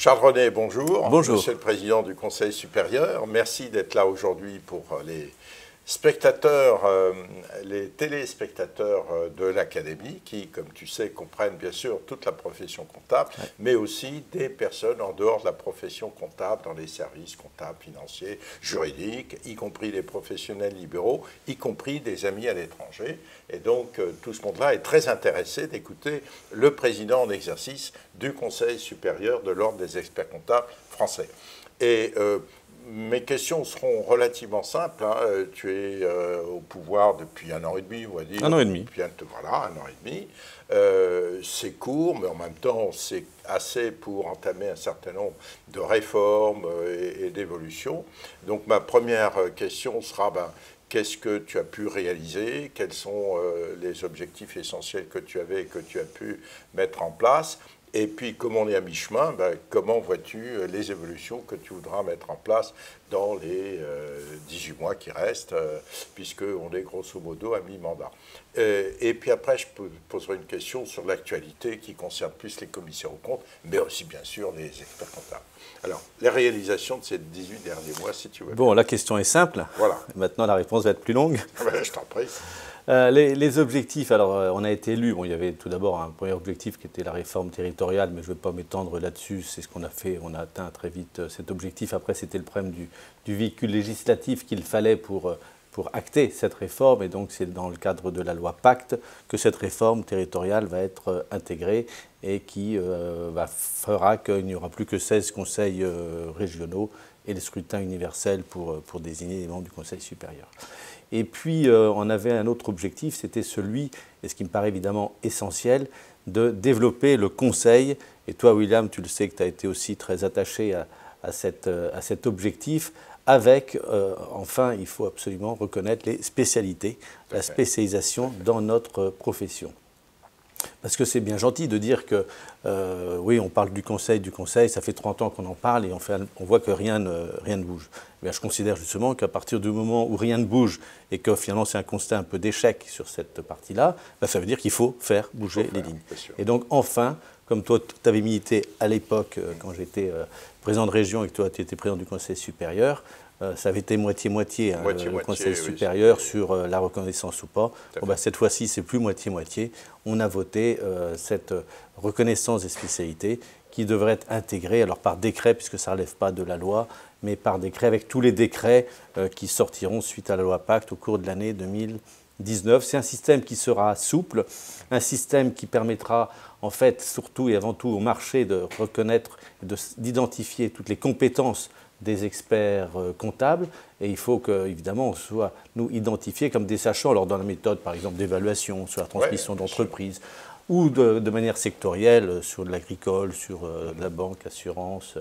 Charles René, bonjour. Bonjour. Monsieur le Président du Conseil supérieur, merci d'être là aujourd'hui pour les spectateurs, les téléspectateurs de l'Académie qui, comme tu sais, comprennent bien sûr toute la profession comptable, mais aussi des personnes en dehors de la profession comptable, dans les services comptables, financiers, juridiques, y compris les professionnels libéraux, y compris des amis à l'étranger. Et donc, tout ce monde-là est très intéressé d'écouter le président en exercice du Conseil supérieur de l'Ordre des experts comptables français. Et mes questions seront relativement simples. Hein. Tu es au pouvoir depuis 1 an et demi, on va dire. 1 an et demi. Voilà, 1 an et demi. C'est court, mais en même temps, c'est assez pour entamer un certain nombre de réformes et d'évolutions. Donc, ma première question sera, qu'est-ce que tu as pu réaliser? Quels sont les objectifs essentiels que tu avais et que tu as pu mettre en place? Et puis, comme on est à mi-chemin, comment vois-tu les évolutions que tu voudras mettre en place dans les 18 mois qui restent, puisqu'on est grosso modo à mi-mandat. Et puis après, je poserai une question sur l'actualité qui concerne plus les commissaires aux comptes, mais aussi, bien sûr, les experts comptables. Alors, les réalisations de ces 18 derniers mois, si tu veux. Bon, la question est simple. Voilà. Maintenant, la réponse va être plus longue. Je t'en prie. Les objectifs, alors on a été élu, bon, il y avait tout d'abord un premier objectif qui était la réforme territoriale, mais je ne vais pas m'étendre là-dessus, c'est ce qu'on a fait, on a atteint très vite cet objectif. Après, c'était le problème du véhicule législatif qu'il fallait pour acter cette réforme, et donc c'est dans le cadre de la loi Pacte que cette réforme territoriale va être intégrée et qui fera qu'il n'y aura plus que 16 conseils régionaux et le scrutin universel pour désigner les membres du Conseil supérieur. Et puis, on avait un autre objectif, c'était celui, et ce qui me paraît évidemment essentiel, de développer le conseil. Et toi, William, tu le sais que tu as été aussi très attaché à cet objectif, avec, enfin, il faut absolument reconnaître les spécialités, la spécialisation dans notre profession. Parce que c'est bien gentil de dire que, oui, on parle du conseil, ça fait 30 ans qu'on en parle et on voit que rien ne bouge. Eh bien, je considère justement qu'à partir du moment où rien ne bouge et que finalement c'est un constat un peu d'échec sur cette partie-là, ça veut dire qu'il faut faire bouger les lignes. Et donc enfin, comme toi tu avais milité à l'époque quand j'étais président de région et que toi tu étais président du Conseil supérieur, ça avait été moitié-moitié, le Conseil supérieur sur la reconnaissance ou pas. Bon, cette fois-ci, c'est plus moitié-moitié. On a voté cette reconnaissance des spécialités qui devrait être intégrée, alors par décret, puisque ça ne relève pas de la loi, mais par décret, avec tous les décrets qui sortiront suite à la loi Pacte au cours de l'année 2019. C'est un système qui sera souple, un système qui permettra, en fait, surtout et avant tout au marché de reconnaître, d'identifier toutes les compétences des experts comptables, et il faut qu'évidemment on soit, nous, identifiés comme des sachants, alors dans la méthode, par exemple, d'évaluation, sur la transmission d'entreprise, ou de manière sectorielle, sur de l'agricole, sur de la banque, assurance,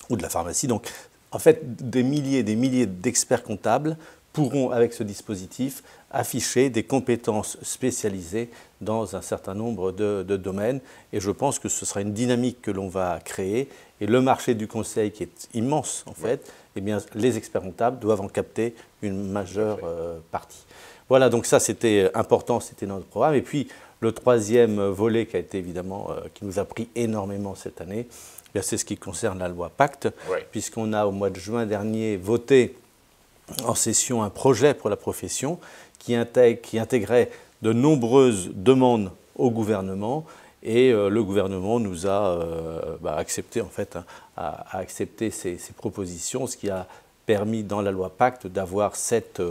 ou de la pharmacie. Donc, en fait, des milliers d'experts comptables pourront, avec ce dispositif, afficher des compétences spécialisées dans un certain nombre de domaines. Et je pense que ce sera une dynamique que l'on va créer. Et le marché du conseil, qui est immense, en fait, eh bien, les experts comptables doivent en capter une majeure partie. Voilà, donc ça, c'était important, c'était notre programme. Et puis, le troisième volet qui a été évidemment, qui nous a pris énormément cette année, c'est ce qui concerne la loi Pacte, puisqu'on a, au mois de juin dernier, voté en session un projet pour la profession qui intégrait de nombreuses demandes au gouvernement, et le gouvernement nous a accepté, en fait, a accepté ces propositions, ce qui a permis dans la loi Pacte d'avoir 7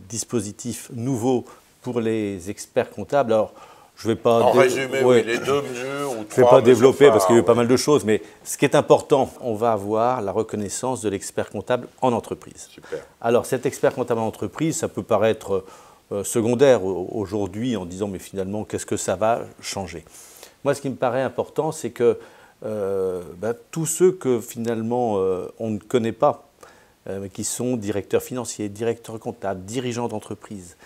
dispositifs nouveaux pour les experts comptables. Alors, je ne vais pas les 2 mesures ou 3 je vais pas développer parce qu'il y a eu pas mal de choses, mais ce qui est important, on va avoir la reconnaissance de l'expert comptable en entreprise. Super. Alors, cet expert comptable en entreprise, ça peut paraître secondaire aujourd'hui en disant mais finalement, qu'est-ce que ça va changer? Moi, ce qui me paraît important, c'est que tous ceux que finalement on ne connaît pas, qui sont directeurs financiers, directeurs comptables, dirigeants d'entreprise,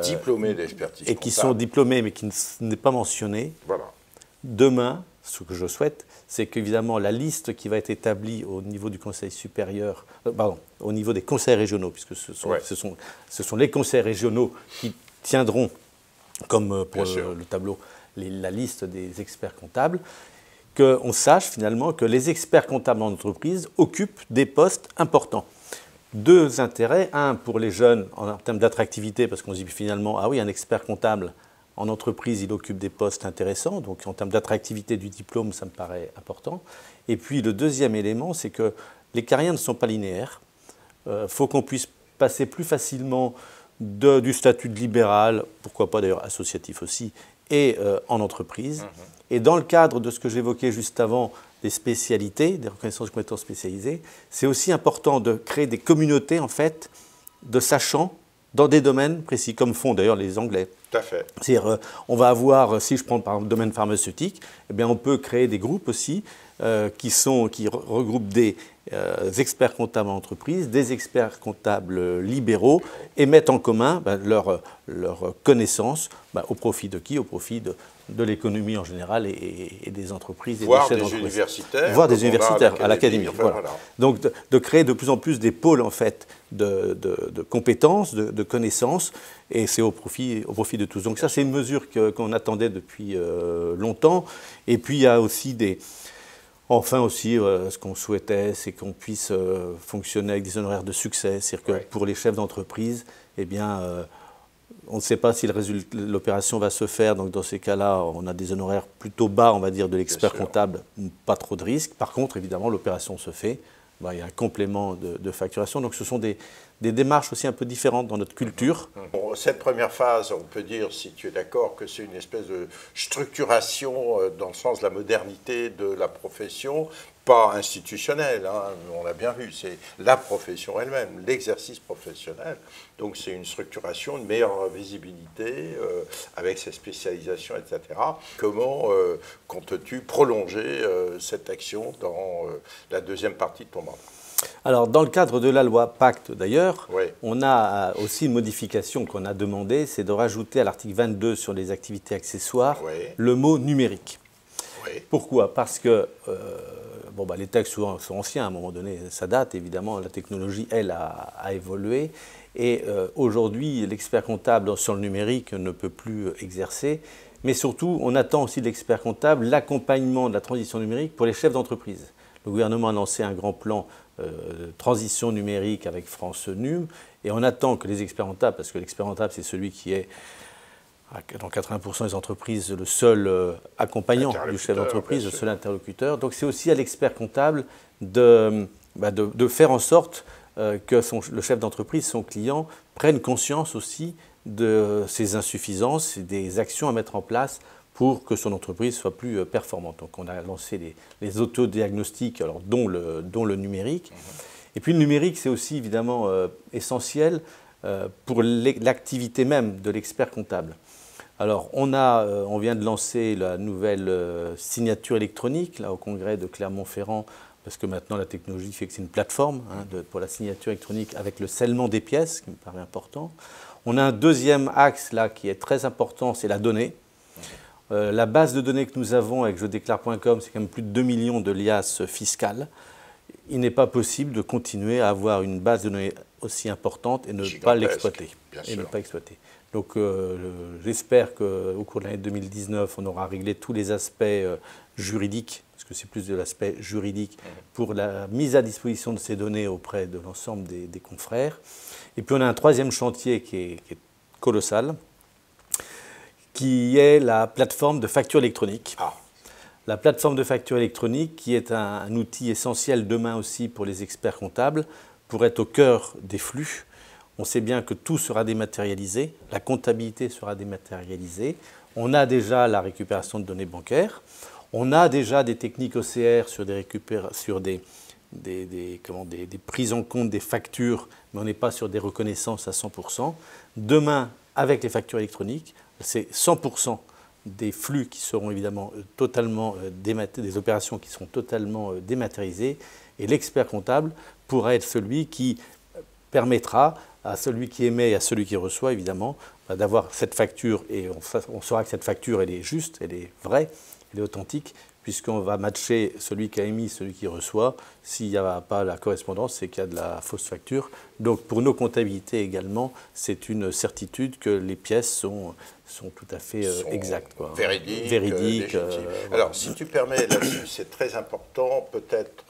diplômés d'expertise et qui sont diplômés mais qui n'est pas mentionné. Voilà. Demain, ce que je souhaite, c'est qu'évidemment la liste qui va être établie au niveau du Conseil supérieur, au niveau des conseils régionaux, puisque ce sont les conseils régionaux qui tiendront, comme pour le tableau, la liste des experts comptables, qu'on sache finalement que les experts comptables en entreprise occupent des postes importants. Deux intérêts. Un, pour les jeunes, en termes d'attractivité, parce qu'on se dit finalement, ah oui, un expert comptable en entreprise, il occupe des postes intéressants. Donc en termes d'attractivité du diplôme, ça me paraît important. Et puis le deuxième élément, c'est que les carrières ne sont pas linéaires. Il faut qu'on puisse passer plus facilement du statut de libéral, pourquoi pas d'ailleurs associatif aussi, et en entreprise. Et dans le cadre de ce que j'évoquais juste avant, des spécialités, des reconnaissances de compétences spécialisées, c'est aussi important de créer des communautés, en fait, de sachants dans des domaines précis, comme font d'ailleurs les Anglais. Tout à fait. C'est-à-dire, on va avoir, si je prends par exemple le domaine pharmaceutique, eh bien, on peut créer des groupes aussi qui regroupent des experts comptables en entreprise, des experts comptables libéraux, et mettent en commun leurs connaissances au profit de qui? Au profit de l'économie en général et des entreprises. Et voire des des universitaires. Voire des universitaires à l'académie. Enfin, voilà. Donc de créer de plus en plus des pôles en fait, de compétences, de connaissances, et c'est au profit de tous. Donc ça, c'est une mesure qu'on attendait depuis longtemps. Et puis il y a aussi ce qu'on souhaitait, c'est qu'on puisse fonctionner avec des honoraires de succès. C'est-à-dire que pour les chefs d'entreprise, eh bien, on ne sait pas si l'opération va se faire. Donc dans ces cas-là, on a des honoraires plutôt bas, on va dire, de l'expert comptable, pas trop de risques. Par contre, évidemment, l'opération se fait. Il y a un complément de facturation. Donc ce sont des démarches aussi un peu différentes dans notre culture. Bon, cette première phase, on peut dire, si tu es d'accord, que c'est une espèce de structuration dans le sens de la modernité de la profession, pas institutionnelle, hein, on l'a bien vu, c'est la profession elle-même, l'exercice professionnel. Donc c'est une structuration, une meilleure visibilité avec ses spécialisations, etc. Comment comptes-tu prolonger cette action dans la deuxième partie de ton mandat? Alors, dans le cadre de la loi Pacte, d'ailleurs, oui. On a aussi une modification qu'on a demandée, c'est de rajouter à l'article 22 sur les activités accessoires le mot numérique. Oui. Pourquoi? Parce que les textes sont anciens, à un moment donné, ça date, évidemment, la technologie, elle, a évolué. Et aujourd'hui, l'expert comptable sur le numérique ne peut plus exercer. Mais surtout, on attend aussi de l'expert comptable l'accompagnement de la transition numérique pour les chefs d'entreprise. Le gouvernement a lancé un grand plan de transition numérique avec France Num, et on attend que les experts comptables, parce que l'expert comptable, c'est celui qui est, dans 80% des entreprises, le seul accompagnant du chef d'entreprise, le seul interlocuteur. Donc c'est aussi à l'expert comptable de faire en sorte que le chef d'entreprise, son client, prenne conscience aussi de ses insuffisances et des actions à mettre en place pour que son entreprise soit plus performante. Donc on a lancé les autodiagnostics, dont le numérique. Et puis le numérique, c'est aussi évidemment essentiel pour l'activité même de l'expert comptable. Alors on vient de lancer la nouvelle signature électronique là, au congrès de Clermont-Ferrand, parce que maintenant la technologie fait que c'est une plateforme pour la signature électronique avec le scellement des pièces, qui me paraît important. On a un deuxième axe là qui est très important, c'est la donnée. La base de données que nous avons avec jedéclare.com, c'est quand même plus de 2 millions de liasses fiscales. Il n'est pas possible de continuer à avoir une base de données aussi importante et ne pas l'exploiter. Donc j'espère qu'au cours de l'année 2019, on aura réglé tous les aspects juridiques, parce que c'est plus de l'aspect juridique, pour la mise à disposition de ces données auprès de l'ensemble des confrères. Et puis on a un troisième chantier qui est colossal, qui est la plateforme de facture électronique. La plateforme de facture électronique, qui est un outil essentiel demain aussi pour les experts comptables, pour être au cœur des flux. On sait bien que tout sera dématérialisé, la comptabilité sera dématérialisée. On a déjà la récupération de données bancaires. On a déjà des techniques OCR sur des prises en compte des factures, mais on n'est pas sur des reconnaissances à 100%. Demain, avec les factures électroniques, c'est 100% des flux qui seront évidemment totalement des opérations qui seront totalement dématérialisées, et l'expert comptable pourra être celui qui permettra à celui qui émet et à celui qui reçoit évidemment d'avoir cette facture, et on saura que cette facture elle est juste, elle est vraie, elle est authentique, puisqu'on va matcher celui qui a émis, celui qui reçoit. S'il n'y a pas la correspondance, c'est qu'il y a de la fausse facture. Donc pour nos comptabilités également, c'est une certitude que les pièces sont tout à fait exactes. Quoi. Véridiques. Alors si tu permets, là-dessus, c'est très important peut-être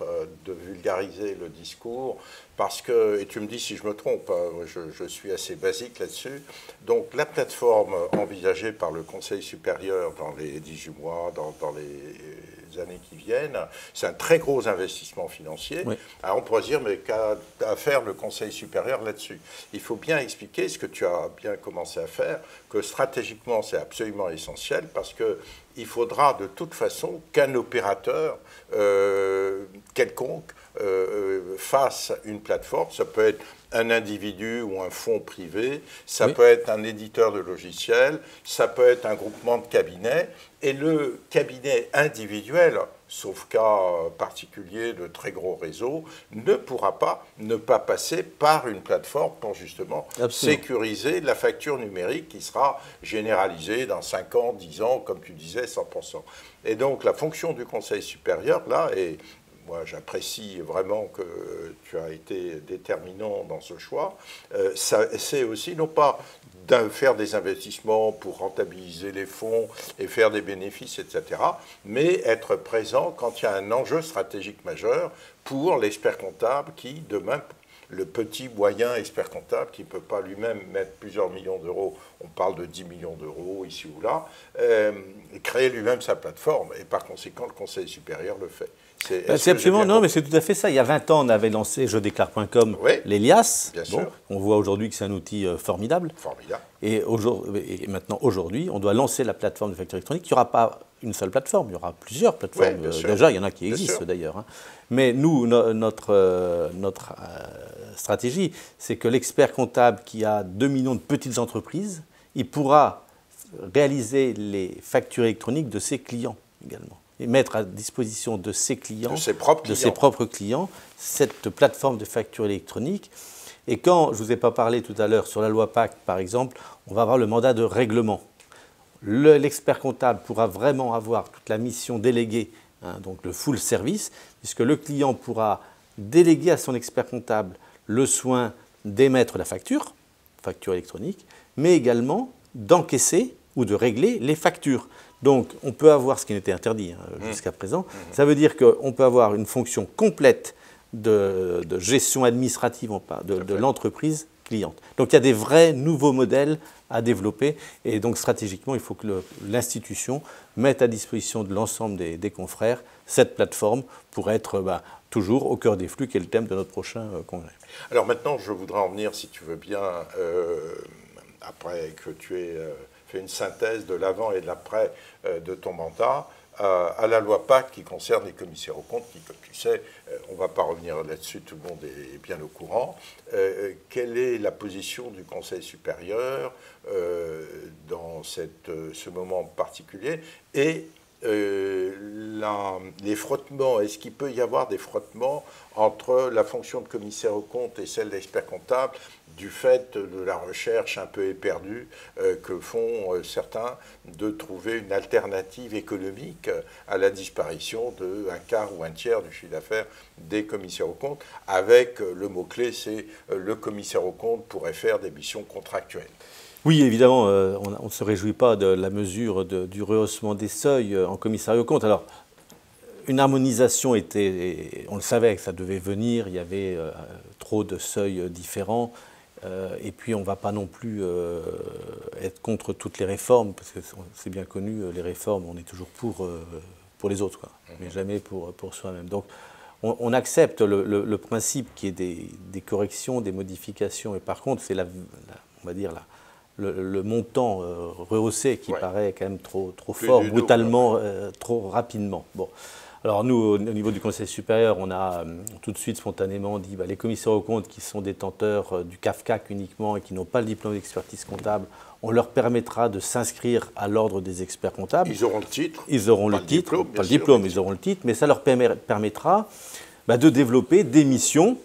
de vulgariser le discours, parce que, et tu me dis si je me trompe, je suis assez basique là-dessus, donc la plateforme envisagée par le Conseil supérieur dans les 18 mois, dans les années qui viennent, c'est un très gros investissement financier. Oui. Alors on pourrait dire, mais qu'a à faire le Conseil supérieur là-dessus? Il faut bien expliquer ce que tu as bien commencé à faire, que stratégiquement c'est absolument essentiel, parce qu'il faudra de toute façon qu'un opérateur quelconque fasse une plateforme. Ça peut être un individu ou un fonds privé, ça peut être un éditeur de logiciels, ça peut être un groupement de cabinets, et le cabinet individuel, sauf cas particulier de très gros réseaux, ne pourra pas ne pas passer par une plateforme pour justement sécuriser la facture numérique qui sera généralisée dans 5 ans, 10 ans, comme tu disais, 100%. Et donc la fonction du Conseil supérieur, là, est... Moi, j'apprécie vraiment que tu as été déterminant dans ce choix. C'est aussi non pas de faire des investissements pour rentabiliser les fonds et faire des bénéfices, etc., mais être présent quand il y a un enjeu stratégique majeur pour l'expert comptable qui, demain, le petit moyen expert comptable qui ne peut pas lui-même mettre plusieurs millions d'euros, on parle de 10 millions d'euros ici ou là, créer lui-même sa plateforme. Et par conséquent, le Conseil supérieur le fait. C'est absolument, non, mais c'est tout à fait ça. Il y a 20 ans, on avait lancé jedéclare.com, l'Elias. Bon, on voit aujourd'hui que c'est un outil formidable. Et maintenant, aujourd'hui, on doit lancer la plateforme de facture électronique. Il n'y aura pas une seule plateforme, il y aura plusieurs plateformes. Déjà, il y en a qui existent d'ailleurs. Hein. Mais nous, notre stratégie, c'est que l'expert comptable qui a 2 millions de petites entreprises, il pourra réaliser les factures électroniques de ses clients également. Et mettre à disposition de ses clients, de ses propres clients, cette plateforme de facture électronique. Et quand, je ne vous ai pas parlé tout à l'heure, sur la loi Pacte, par exemple, on va avoir le mandat de règlement. L'expert comptable pourra vraiment avoir toute la mission déléguée, hein, donc le full service, puisque le client pourra déléguer à son expert comptable le soin d'émettre la facture électronique, mais également d'encaisser ou de régler les factures. Donc, on peut avoir ce qui n'était interdit jusqu'à présent. Ça veut dire qu'on peut avoir une fonction complète de gestion administrative de l'entreprise cliente. Donc, il y a des vrais nouveaux modèles à développer. Et donc, stratégiquement, il faut que l'institution mette à disposition de l'ensemble des confrères cette plateforme pour être toujours au cœur des flux, qui est le thème de notre prochain congrès. Alors maintenant, je voudrais en venir, si tu veux bien, après que tu aies... une synthèse de l'avant et de l'après de ton mandat, à la loi Pacte qui concerne les commissaires aux comptes, qui, comme tu sais, on ne va pas revenir là-dessus, tout le monde est bien au courant. Quelle est la position du Conseil supérieur dans ce moment particulier? Et les frottements, est-ce qu'il peut y avoir des frottements entre la fonction de commissaire aux comptes et celle d'expert comptable, du fait de la recherche un peu éperdue que font certains de trouver une alternative économique à la disparition d'un quart ou un tiers du chiffre d'affaires des commissaires aux comptes, avec le mot-clé, c'est le commissaire aux comptes pourrait faire des missions contractuelles. Oui, évidemment, on ne se réjouit pas de la mesure du rehaussement des seuils en commissariat aux comptes. Alors, une harmonisation était, on le savait que ça devait venir, il y avait trop de seuils différents. Et puis on ne va pas non plus être contre toutes les réformes, parce que c'est bien connu, les réformes, on est toujours pour les autres, quoi, mais jamais pour soi-même. Donc on accepte le principe qu'il y ait des corrections, des modifications, et par contre c'est on va dire le montant rehaussé qui paraît quand même trop fort, brutalement, trop rapidement. Bon. Alors nous, au niveau du Conseil supérieur, on a tout de suite spontanément dit les commissaires aux comptes qui sont détenteurs du CAFCAC uniquement et qui n'ont pas le diplôme d'expertise comptable, on leur permettra de s'inscrire à l'ordre des experts comptables. Ils auront le titre. Ils auront le titre, pas le diplôme, ils auront le titre, mais ça leur permettra de développer des missions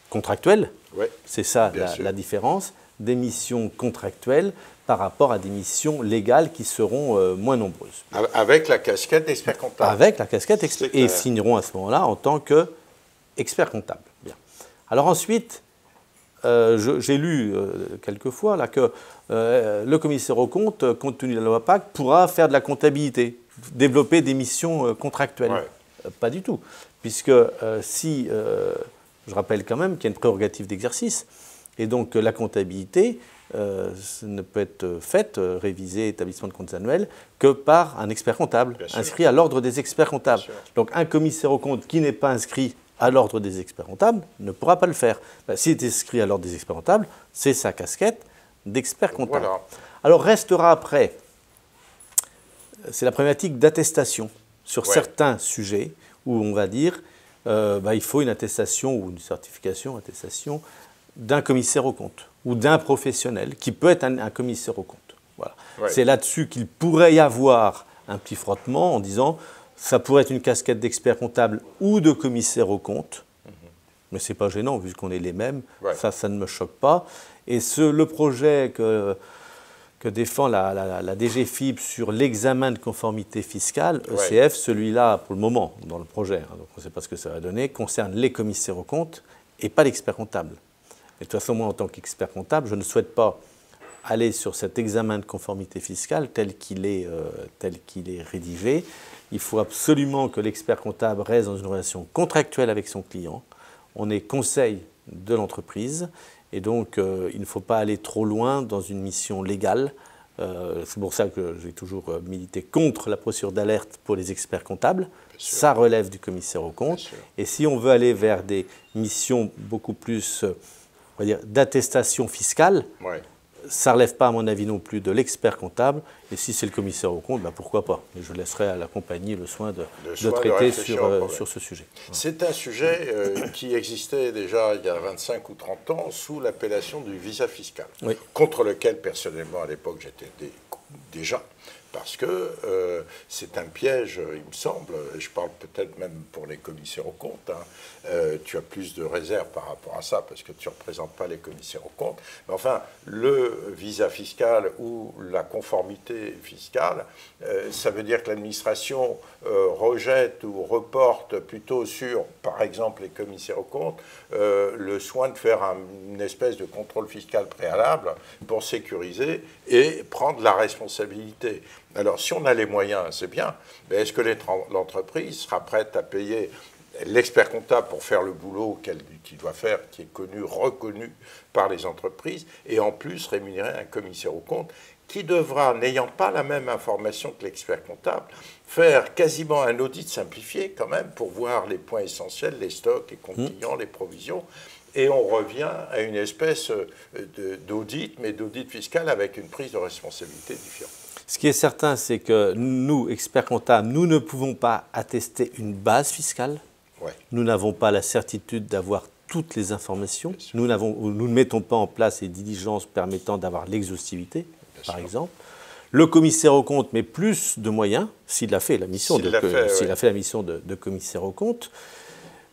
contractuelles. Ouais, c'est ça la différence, des missions contractuelles par rapport à des missions légales qui seront moins nombreuses. Avec la casquette d'expert comptable. Avec la casquette expert. Et signeront à ce moment-là en tant qu'expert comptable. Bien. Alors ensuite, j'ai lu quelques fois là, que le commissaire aux comptes, compte tenu de la loi PAC, pourra faire de la comptabilité, développer des missions contractuelles. Ouais. Pas du tout. Puisque je rappelle quand même qu'il y a une prérogative d'exercice, et donc la comptabilité ne peut être faite, révisée, établissement de comptes annuels, que par un expert comptable, inscrit à l'ordre des experts comptables. Donc un commissaire aux comptes qui n'est pas inscrit à l'ordre des experts comptables ne pourra pas le faire. S'il est inscrit à l'ordre des experts comptables, c'est sa casquette d'expert comptable. Voilà. Alors restera après, c'est la problématique d'attestation sur certains sujets où on va dire il faut une attestation ou une certification, attestation d'un commissaire aux comptes ou d'un professionnel qui peut être un commissaire aux comptes. Voilà. Ouais. C'est là-dessus qu'il pourrait y avoir un petit frottement en disant ça pourrait être une casquette d'expert comptable ou de commissaire aux comptes, mais ce n'est pas gênant vu qu'on est les mêmes, ça ne me choque pas. Et le projet que défend la DGFiP sur l'examen de conformité fiscale, ECF, celui-là, pour le moment, dans le projet, donc on ne sait pas ce que ça va donner, concerne les commissaires aux comptes et pas l'expert comptable. Et de toute façon, moi, en tant qu'expert comptable, je ne souhaite pas aller sur cet examen de conformité fiscale tel qu'il est rédigé. Il faut absolument que l'expert comptable reste dans une relation contractuelle avec son client. On est conseil de l'entreprise. Et donc, il ne faut pas aller trop loin dans une mission légale. C'est pour ça que j'ai toujours milité contre la procédure d'alerte pour les experts comptables. Ça relève du commissaire aux comptes. Et si on veut aller vers des missions beaucoup plus, on va dire, d'attestation fiscale, ça ne relève pas, à mon avis, non plus de l'expert comptable. Et si c'est le commissaire aux comptes, pourquoi pas. Mais je laisserai à la compagnie le soin de traiter sur ce sujet. C'est un sujet qui existait déjà il y a 25 ou 30 ans sous l'appellation du visa fiscal, contre lequel, personnellement, à l'époque, j'étais déjà. Parce que c'est un piège, il me semble, je parle peut-être même pour les commissaires aux comptes, tu as plus de réserves par rapport à ça, parce que tu ne représentes pas les commissaires aux comptes, mais enfin, le visa fiscal ou la conformité fiscale, ça veut dire que l'administration rejette ou reporte plutôt sur, par exemple, les commissaires aux comptes, le soin de faire une espèce de contrôle fiscal préalable pour sécuriser et prendre la responsabilité. Alors, si on a les moyens, c'est bien, mais est-ce que l'entreprise sera prête à payer l'expert comptable pour faire le boulot qu'il doit faire, qui est connu, reconnu par les entreprises, et en plus rémunérer un commissaire aux comptes qui devra, n'ayant pas la même information que l'expert comptable, faire quasiment un audit simplifié quand même pour voir les points essentiels, les stocks, les comptes clients, les provisions. Et on revient à une espèce d'audit, mais d'audit fiscal avec une prise de responsabilité différente. Ce qui est certain, c'est que nous, experts comptables, nous ne pouvons pas attester une base fiscale. Nous n'avons pas la certitude d'avoir toutes les informations. Nous ne mettons pas en place les diligences permettant d'avoir l'exhaustivité, par exemple. Le commissaire aux comptes met plus de moyens, s'il a fait la mission de commissaire aux comptes.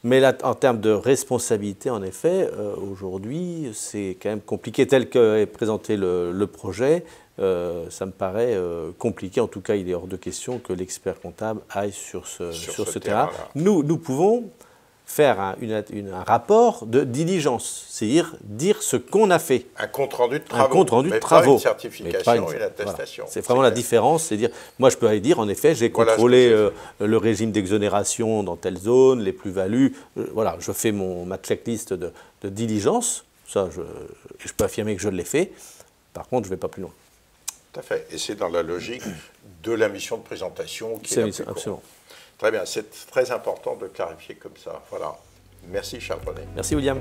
Mais là, en termes de responsabilité, en effet, aujourd'hui, c'est quand même compliqué. Tel qu'est présenté le projet, ça me paraît compliqué. En tout cas, il est hors de question que l'expert comptable aille sur ce terrain. Nous pouvons faire un rapport de diligence, c'est-à-dire dire ce qu'on a fait. Un compte-rendu de travaux. Un compte-rendu de travaux. Pas une certification et une attestation. Voilà. C'est vraiment la différence. C'est-à-dire, moi, je peux aller dire, en effet, j'ai contrôlé le régime d'exonération dans telle zone, les plus-values. Voilà, je fais ma checklist de diligence. Ça, je peux affirmer que je l'ai fait. Par contre, je ne vais pas plus loin. Tout à fait. Et c'est dans la logique de la mission de présentation qui est la plus courante. Absolument. Très bien, c'est très important de clarifier comme ça. Voilà. Merci Charles René. Merci William.